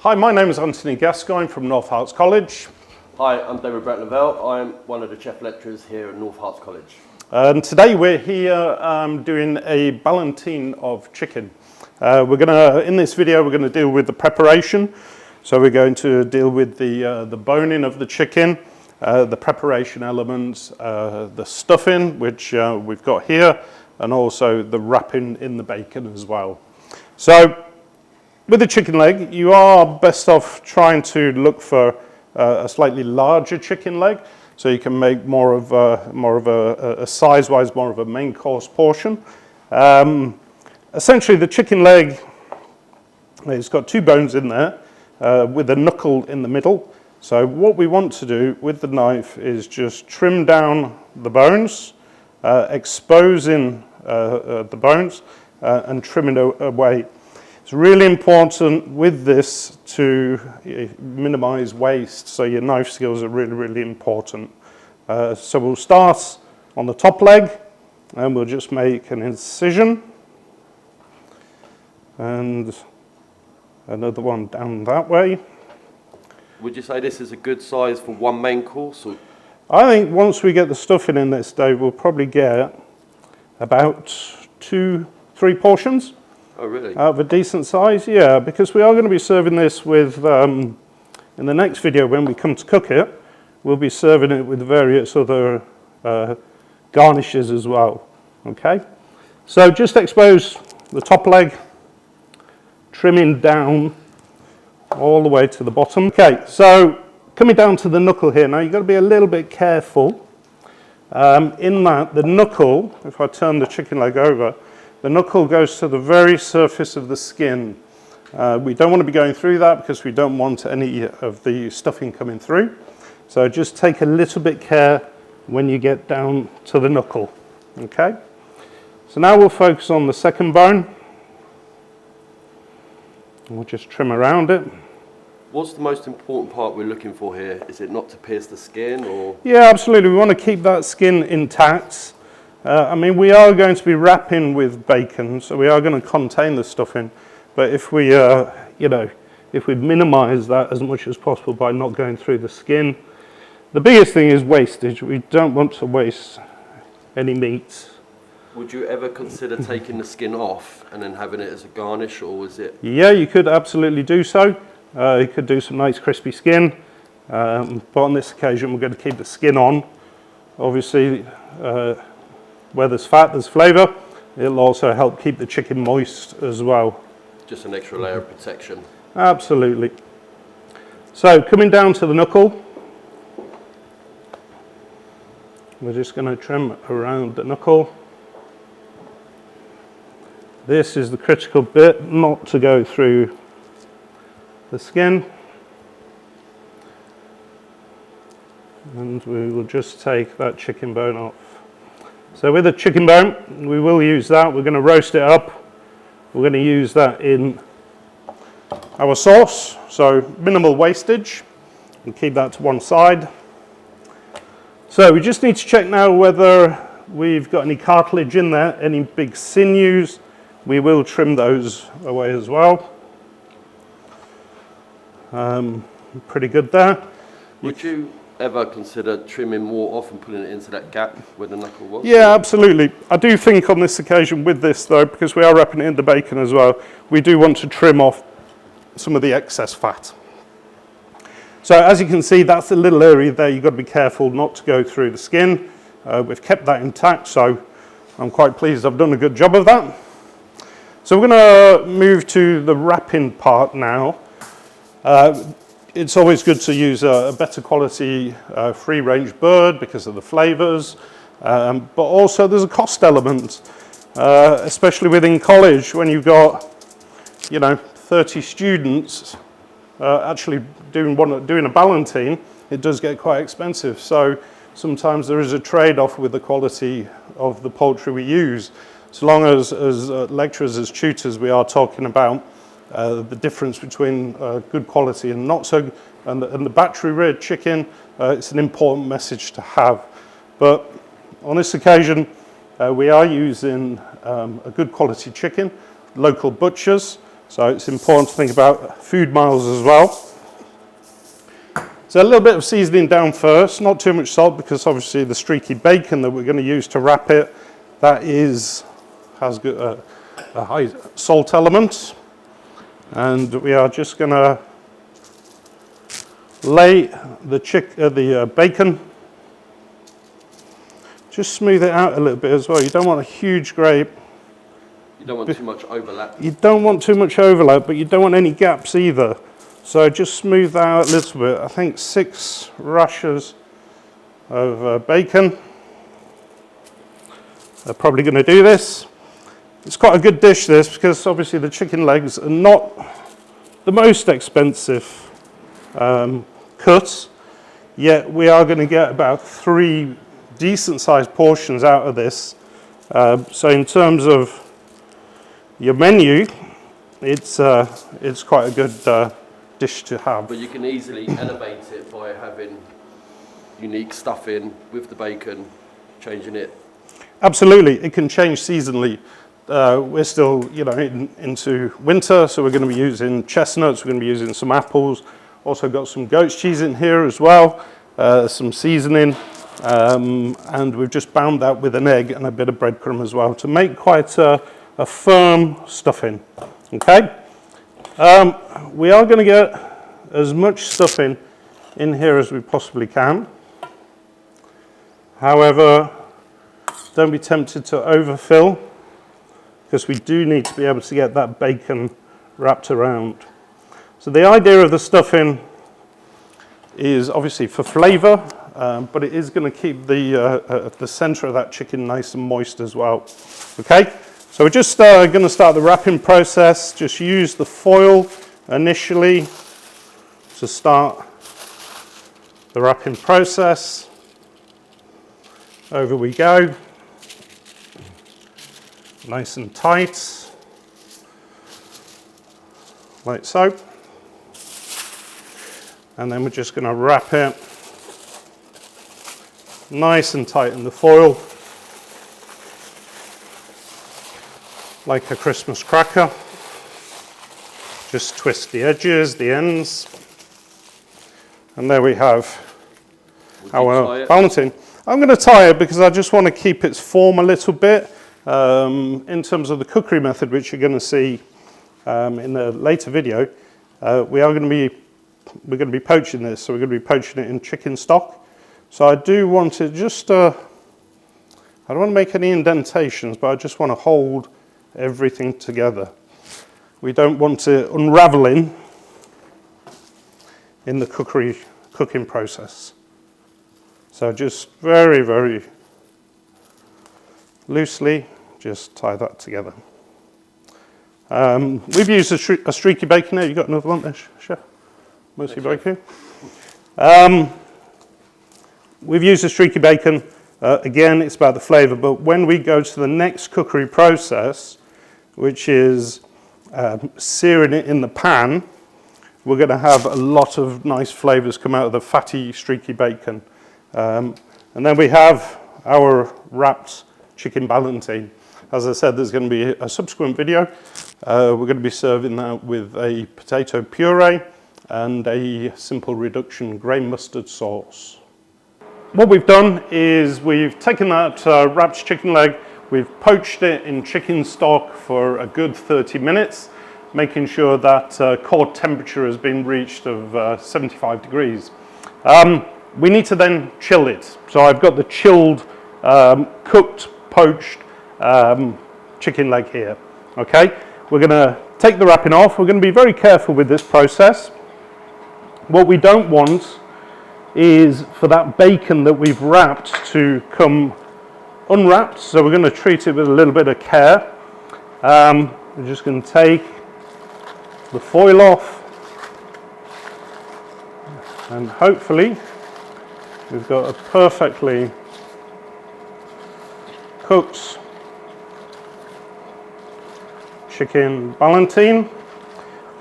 Hi, my name is Anthony Gascoigne from North Herts College. Hi, I'm Brett-Lavelle. I'm one of the chef lecturers here at North Herts College. And today we're here doing a Ballotine of chicken. In this video, we're going to deal with the preparation. So we're going to deal with the boning of the chicken, the preparation elements, the stuffing, which we've got here, and also the wrapping in the bacon as well. So with the chicken leg, you are best off trying to look for a slightly larger chicken leg, so you can make more of a size-wise, more of a main course portion. Essentially, the chicken leg, it's got two bones in there with a knuckle in the middle. So what we want to do with the knife is just trim down the bones, exposing the bones and trimming away. It's really important with this to minimize waste, so your knife skills are really, really important. So we'll start on the top leg and we'll just make an incision and another one down that way. Would you say this is a good size for one main course? Or? I think once we get the stuffing in this, Dave, we'll probably get about 2-3 portions. Oh, really? Out of a decent size, yeah, because we are going to be serving this with, in the next video when we come to cook it, we'll be serving it with various other garnishes as well, okay? So just expose the top leg, trimming down all the way to the bottom. Okay, so coming down to the knuckle here, now you've got to be a little bit careful in that the knuckle, if I turn the chicken leg over, the knuckle goes to the very surface of the skin. We don't want to be going through that because we don't want any of the stuffing coming through. So just take a little bit care when you get down to the knuckle, okay? So now we'll focus on the second bone. We'll just trim around it. What's the most important part we're looking for here? Is it not to pierce the skin or? Yeah, absolutely. We want to keep that skin intact. I mean, we are going to be wrapping with bacon, so we are going to contain the stuffing. But if we, if we minimise that as much as possible by not going through the skin, the biggest thing is wastage. We don't want to waste any meat. Would you ever consider taking the skin off and then having it as a garnish, or was it? Yeah, you could absolutely do so. You could do some nice crispy skin, but on this occasion we're going to keep the skin on. Obviously, where there's fat, there's flavour. It'll also help keep the chicken moist as well. Just an extra layer of protection. Absolutely. So coming down to the knuckle, we're just going to trim around the knuckle. This is the critical bit, not to go through the skin. And we will just take that chicken bone off. So with the chicken bone, we will use that. We're going to roast it up. We're going to use that in our sauce, so minimal wastage. We'll keep that to one side. So we just need to check now whether we've got any cartilage in there, any big sinews. We will trim those away as well. Pretty good there. Would you ever consider trimming more off and putting it into that gap where the knuckle was? Yeah, absolutely. I do think on this occasion with this though, because we are wrapping it in the bacon as well, we do want to trim off some of the excess fat. So as you can see, that's a little area there. You've got to be careful not to go through the skin. We've kept that intact, so I'm quite pleased I've done a good job of that. So we're going to move to the wrapping part now. It's always good to use a better quality free-range bird because of the flavours, but also there's a cost element, especially within college when you've got, 30 students actually doing a Ballotine. It does get quite expensive. So sometimes there is a trade-off with the quality of the poultry we use. So long as lecturers, as tutors, we are talking about the difference between good quality and not so, and the battery reared chicken, it's an important message to have. But on this occasion, we are using a good quality chicken, local butchers. So it's important to think about food miles as well. So a little bit of seasoning down first, not too much salt, because obviously the streaky bacon that we're going to use to wrap it, that has got a high salt element. And we are just going to lay the bacon, just smooth it out a little bit as well. You don't want a huge grape. You don't want too much overlap. You don't want too much overlap, but you don't want any gaps either. So just smooth that out a little bit. I think 6 rashers of bacon. They're probably going to do this. It's quite a good dish, this, because obviously the chicken legs are not the most expensive cuts, yet we are going to get about 3 decent sized portions out of this. So in terms of your menu, it's quite a good dish to have. But you can easily elevate it by having unique stuffing with the bacon, changing it. Absolutely, it can change seasonally. We're still, into winter, so we're going to be using chestnuts. We're going to be using some apples. Also got some goat's cheese in here as well, some seasoning, and we've just bound that with an egg and a bit of breadcrumb as well to make quite a firm stuffing. Okay. We are going to get as much stuffing in here as we possibly can. However, don't be tempted to overfill, because we do need to be able to get that bacon wrapped around. So the idea of the stuffing is obviously for flavour, but it is going to keep the centre of that chicken nice and moist as well. Okay, so we're just going to start the wrapping process. Just use the foil initially to start the wrapping process. Over we go. Nice and tight, like so. And then we're just going to wrap it nice and tight in the foil, like a Christmas cracker. Just twist the edges, the ends, and there we have our Ballotine. I'm going to tie it because I just want to keep its form a little bit. In terms of the cookery method, which you're going to see in a later video, we're going to be poaching this, so we're going to be poaching it in chicken stock. So I do want to just, I don't want to make any indentations, but I just want to hold everything together. We don't want it unraveling in the cooking process. So just very, very loosely, just tie that together. We've used a streaky bacon here. You got another one there, Chef? Mostly bacon. We've used a streaky bacon. Again, it's about the flavour, but when we go to the next cookery process, which is searing it in the pan, we're going to have a lot of nice flavours come out of the fatty, streaky bacon. And then we have our wrapped chicken Ballotine. As I said, there's going to be a subsequent video. We're going to be serving that with a potato puree and a simple reduction grain mustard sauce. What we've done is we've taken that wrapped chicken leg, we've poached it in chicken stock for a good 30 minutes, making sure that core temperature has been reached of 75 degrees. We need to then chill it. So I've got the chilled, cooked, poached chicken leg here. Okay, we're going to take the wrapping off. We're going to be very careful with this process. What we don't want is for that bacon that we've wrapped to come unwrapped, so we're going to treat it with a little bit of care. We're just going to take the foil off, and hopefully we've got a perfectly cooked chicken Ballotine.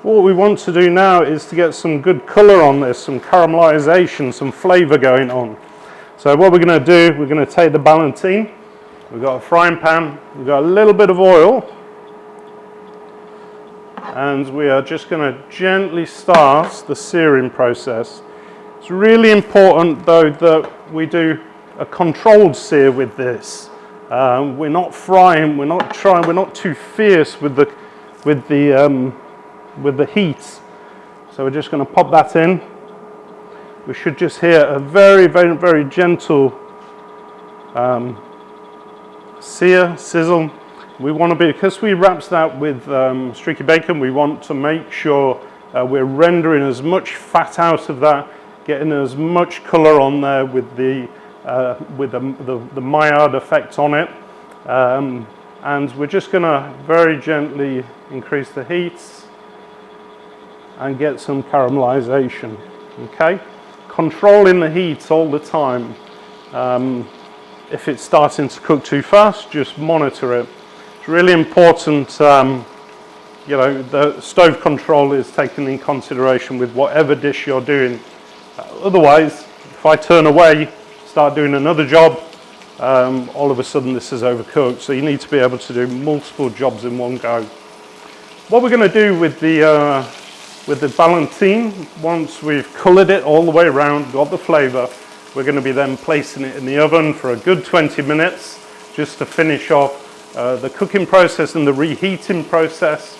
What we want to do now is to get some good colour on this, some caramelisation, some flavour going on. So what we're going to do, we're going to take the Ballotine, we've got a frying pan, we've got a little bit of oil, and we are just going to gently start the searing process. It's really important though that we do a controlled sear with this. We're not frying, we're not too fierce with the heat. So we're just going to pop that in. We should just hear a very, very, very gentle sear, sizzle. We want to be, because we wrapped that with streaky bacon, we want to make sure we're rendering as much fat out of that, getting as much colour on there with the Maillard effect on it. And we're just going to very gently increase the heat and get some caramelization. Okay, controlling the heat all the time. If it's starting to cook too fast, just monitor it. It's really important, you know, the stove control is taken in consideration with whatever dish you're doing. Otherwise, if I turn away, start doing another job, all of a sudden this is overcooked. So you need to be able to do multiple jobs in one go. What we're going to do with the Ballotine, once we've coloured it all the way around, got the flavour, we're going to be then placing it in the oven for a good 20 minutes just to finish off the cooking process and the reheating process.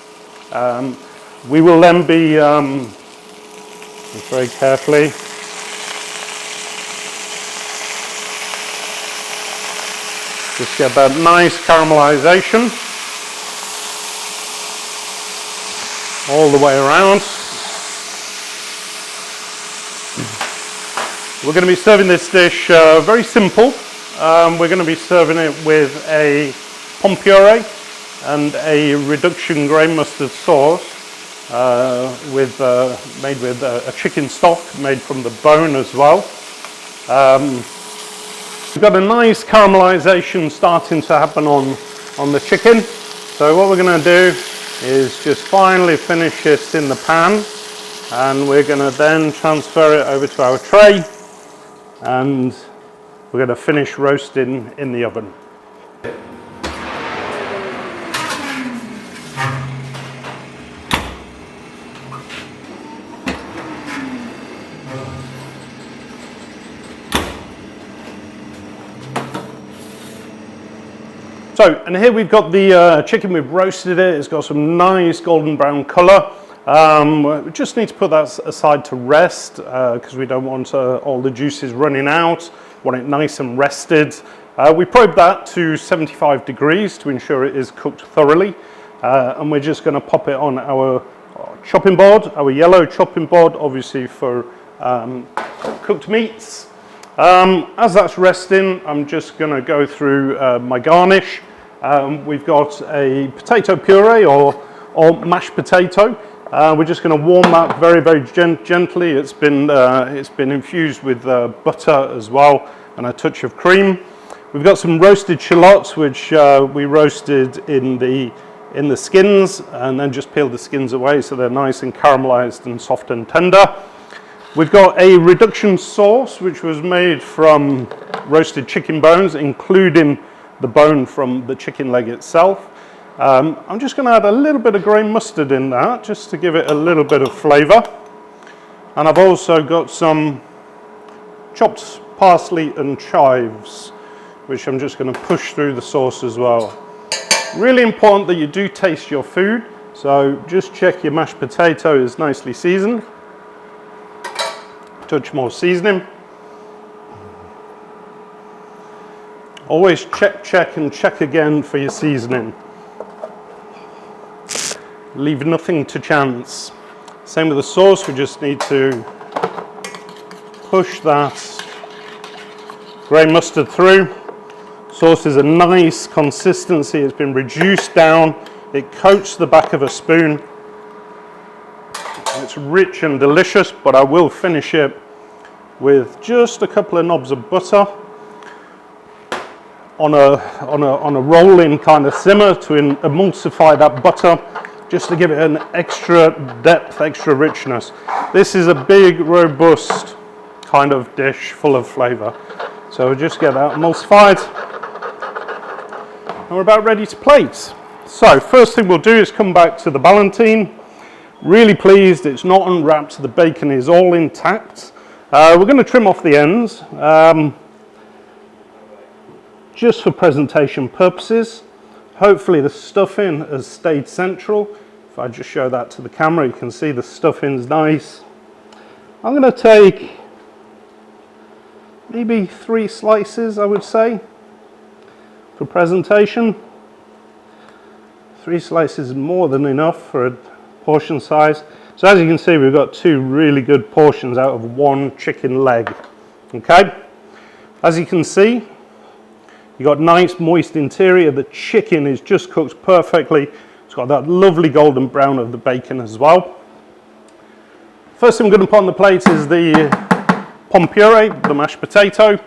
We will then be, very carefully, just get that nice caramelization all the way around. We're going to be serving this dish very simple. We're going to be serving it with a pomme puree and a reduction grain mustard sauce made with a chicken stock made from the bone as well. We've got a nice caramelization starting to happen on the chicken. So what we're going to do is just finally finish it in the pan, and we're going to then transfer it over to our tray, and we're going to finish roasting in the oven. So, and here we've got the chicken, we've roasted it, it's got some nice golden brown colour. We just need to put that aside to rest because we don't want all the juices running out, want it nice and rested. We probe that to 75 degrees to ensure it is cooked thoroughly, and we're just going to pop it on our chopping board, our yellow chopping board, obviously for cooked meats. As that's resting, I'm just going to go through my garnish. We've got a potato puree or mashed potato. We're just going to warm that very, very gently. It's been infused with butter as well and a touch of cream. We've got some roasted shallots, which we roasted in the skins and then just peeled the skins away so they're nice and caramelized and soft and tender. We've got a reduction sauce, which was made from roasted chicken bones, including the bone from the chicken leg itself. I'm just going to add a little bit of grain mustard in that, just to give it a little bit of flavour. And I've also got some chopped parsley and chives, which I'm just going to push through the sauce as well. Really important that you do taste your food, so just check your mashed potato is nicely seasoned. Touch more seasoning. Always check and check again for your seasoning. Leave nothing to chance. Same with the sauce, we just need to push that grain mustard through. Sauce is a nice consistency, it's been reduced down, it coats the back of a spoon. It's rich and delicious, but I will finish it with just a couple of knobs of butter on a rolling kind of simmer to emulsify that butter, just to give it an extra depth, extra richness. This is a big, robust kind of dish full of flavour. So we'll just get that emulsified, and we're about ready to plate. So first thing we'll do is come back to the Ballotine. Really pleased it's not unwrapped, the bacon is all intact. We're going to trim off the ends just for presentation purposes. Hopefully the stuffing has stayed central. If I just show that to the camera, you can see the stuffing's nice. I'm going to take maybe 3 slices, I would say, for presentation. 3 slices is more than enough for a portion size. So as you can see, we've got 2 really good portions out of 1 chicken leg. Okay, as you can see, you've got nice moist interior. The chicken is just cooked perfectly. It's got that lovely golden brown of the bacon as well. First thing I'm going to put on the plate is the pomme puree, the mashed potato.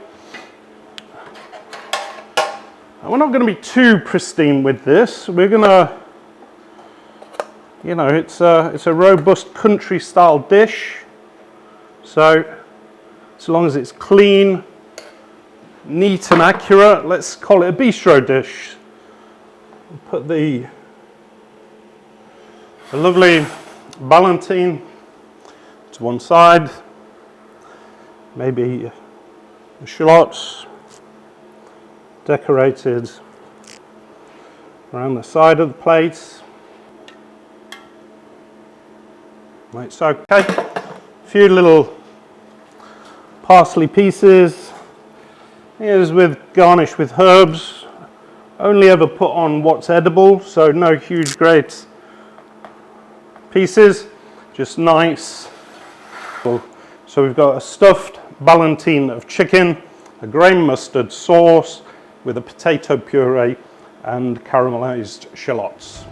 And we're not going to be too pristine with this. We're going to, you know, it's a robust country style dish. So as long as it's clean, neat and accurate, let's call it a bistro dish. Put the lovely Ballotine to one side, maybe the shallots decorated around the side of the plate, like so. Okay, a few little parsley pieces. Here's with garnish with herbs. Only ever put on what's edible, so no huge great pieces, just nice. So we've got a stuffed Ballotine of chicken, a grain mustard sauce with a potato puree and caramelized shallots.